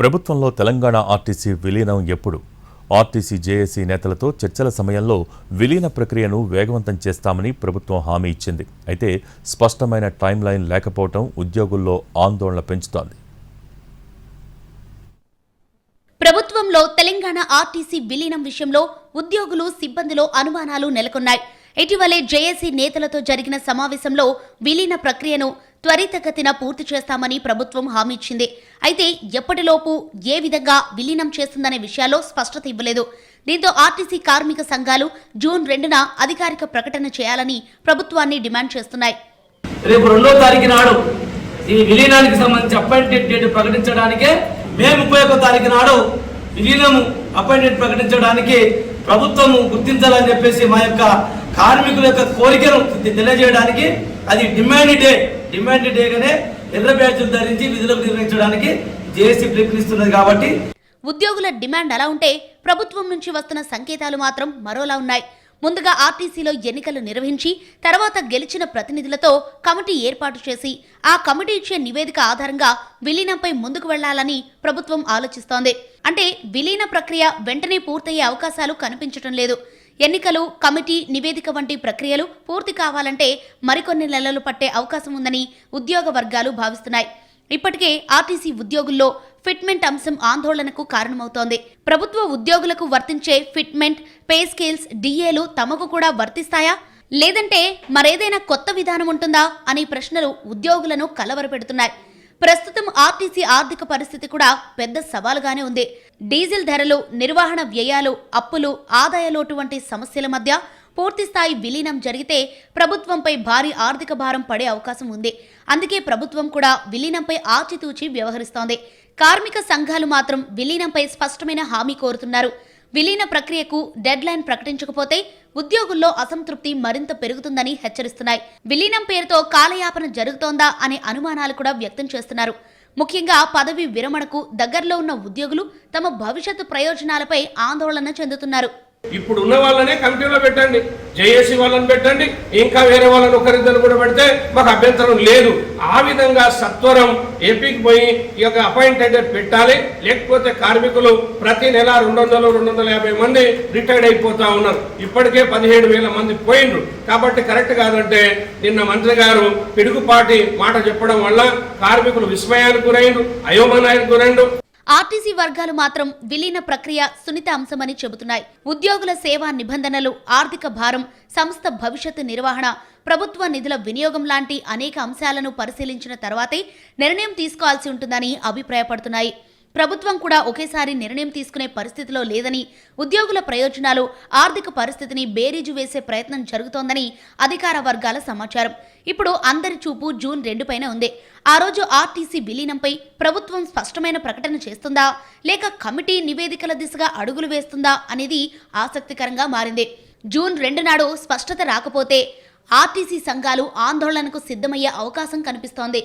ప్రభుత్వంలో తెలంగాణ ఆర్టీసీ విలీనం ఎప్పుడు? ఆర్టీసీ జేఏసీ నేతలతో చర్చల సమయంలో విలీన ప్రక్రియను వేగవంతం చేస్తామని ప్రభుత్వం హామీ ఇచ్చింది. అయితే స్పష్టమైన టైమ్లైన్ లేకపోవడం ఉద్యోగుల్లో ఆందోళన పెంచుతోంది. ప్రభుత్వంలో తెలంగాణ ఆర్టీసీ విలీనం విషయంలో ఉద్యోగులు, సిబ్బందిలో అనుమానాలు నెలకొన్నాయి. ఇటీవలే జేఏసీ నేతలతో జరిగిన సమావేశంలో విలీన ప్రక్రియను త్వరితగతిన పూర్తి చేస్తామని ప్రభుత్వం హామీ ఇచ్చింది. అయితే ఎప్పటిలోపు ఏ విధంగా విలీనం చేస్తుందనే విషయాల్లో స్పష్టత ఇవ్వలేదు. దీంతో ఆర్టీసీ కార్మిక సంఘాలు జూన్ 2న అధికారిక ప్రకటన చేయాలని ప్రభుత్వాన్ని డిమాండ్ చేస్తున్నాయి. రేపు 2వ తారీఖు నాడు ఈ విలీనానికి సంబంధించి అపాయింటెడ్ డేట్ ప్రకటించడానికే మే 31వ తారీఖు నాడు విలీనం అపాయింటెడ్ ప్రకటించడానికి ప్రభుత్వం గుర్తించాలని చెప్పేసి మా యొక్క కార్మికుల యొక్క కోరికను తెలియజేయడానికి అది డిమాండ్ డేగానే ఎర్ర బ్యాడ్జీలు ధరించి విధులకు నిర్వహించడానికి జేఏసీ పిలుపునిస్తున్నది. కాబట్టి ఉద్యోగుల డిమాండ్ అలా ఉంటే ప్రభుత్వం నుంచి వస్తున్న సంకేతాలు మాత్రం మరోలా ఉన్నాయి. ముందుగా ఆర్టీసీలో ఎన్నికలు నిర్వహించి తర్వాత గెలిచిన ప్రతినిధులతో కమిటీ ఏర్పాటు చేసి ఆ కమిటీ ఇచ్చే నివేదిక ఆధారంగా విలీనంపై ముందుకు వెళ్లాలని ప్రభుత్వం ఆలోచిస్తోంది. అంటే విలీన ప్రక్రియ వెంటనే పూర్తయ్యే అవకాశాలు కనిపించటం లేదు. ఎన్నికలు, కమిటీ నివేదిక వంటి ప్రక్రియలు పూర్తి కావాలంటే మరికొన్ని నెలలు పట్టే అవకాశం ఉందని ఉద్యోగ వర్గాలు భావిస్తున్నాయి. ఇప్పటికే ఆర్టీసీ ఉద్యోగుల్లో ఫిట్మెంట్ అంశం ఆందోళనకు కారణమవుతోంది. ప్రభుత్వ ఉద్యోగులకు వర్తించే ఫిట్మెంట్, పే స్కేల్స్, డిఏలు తమకు కూడా వర్తిస్తాయా, లేదంటే మరేదైనా కొత్త విధానం ఉంటుందా అనే ప్రశ్నలు ఉద్యోగులను కలవరపెడుతున్నాయి. ప్రస్తుతం ఆర్టీసీ ఆర్థిక పరిస్థితి కూడా పెద్ద సవాలుగానే ఉంది. డీజిల్ ధరలు, నిర్వహణ వ్యయాలు, అప్పులు, ఆదాయ లోటు వంటి సమస్యల మధ్య పూర్తిస్థాయి విలీనం జరిగితే ప్రభుత్వంపై భారీ ఆర్థిక భారం పడే అవకాశం ఉంది. అందుకే ప్రభుత్వం కూడా విలీనంపై ఆచితూచి వ్యవహరిస్తోంది. కార్మిక సంఘాలు మాత్రం విలీనంపై స్పష్టమైన హామీ కోరుతున్నారు. విలీన ప్రక్రియకు డెడ్ లైన్ ప్రకటించకపోతే ఉద్యోగుల్లో అసంతృప్తి మరింత పెరుగుతుందని హెచ్చరిస్తున్నాయి. విలీనం పేరుతో కాలయాపన జరుగుతోందా అనే అనుమానాలు కూడా వ్యక్తం చేస్తున్నారు. ముఖ్యంగా పదవి విరమణకు దగ్గరలో ఉన్న ఉద్యోగులు తమ భవిష్యత్తు ప్రయోజనాలపై ఆందోళన చెందుతున్నారు. ఇప్పుడు ఉన్న వాళ్ళనే కమిటీలో పెట్టండి, జేఏసీ వాళ్ళని పెట్టండి, ఇంకా వేరే వాళ్ళని ఒకరిద్దరు కూడా పెడితే మాకు అభ్యంతరం లేదు. ఆ విధంగా సత్వరం ఏపీకి పోయి ఈ యొక్క అపాయింటెడ్ పెట్టాలి. లేకపోతే కార్మికులు ప్రతి నెల 200-250 మంది రిటైర్డ్ అయిపోతా ఉన్నారు. ఇప్పటికే 17,000 మంది పోయిండ్రు. కాబట్టి కరెక్ట్ కాదంటే నిన్న మంత్రి గారు పిడుగుపాటి మాట చెప్పడం వల్ల కార్మికులు విస్మయానికి గురైండ్రు, అయోమయానికి గురైండ్రు. ఆర్టీసీ వర్గాలు మాత్రం విలీన ప్రక్రియ సున్నిత అంశమని చెబుతున్నాయి. ఉద్యోగుల సేవా నిబంధనలు, ఆర్థిక భారం, సంస్థ భవిష్యత్తు నిర్వహణ, ప్రభుత్వ నిధుల వినియోగం లాంటి అనేక అంశాలను పరిశీలించిన తర్వాతే నిర్ణయం తీసుకోవాల్సి ఉంటుందని అభిప్రాయపడుతున్నాయి. ప్రభుత్వం కూడా ఒకేసారి నిర్ణయం తీసుకునే పరిస్థితిలో లేదని, ఉద్యోగుల ప్రయోజనాలు, ఆర్థిక పరిస్థితిని బేరీజు వేసే ప్రయత్నం జరుగుతోందని అధికార వర్గాల సమాచారం. ఇప్పుడు అందరి చూపు జూన్ 2 పైన ఉంది. ఆ రోజు ఆర్టీసీ విలీనంపై ప్రభుత్వం స్పష్టమైన ప్రకటన చేస్తుందా, లేక కమిటీ నివేదికల దిశగా అడుగులు వేస్తుందా అనేది ఆసక్తికరంగా మారింది. జూన్ 2 నాడు స్పష్టత రాకపోతే ఆర్టీసీ సంఘాలు ఆందోళనకు సిద్ధమయ్యే అవకాశం కనిపిస్తోంది.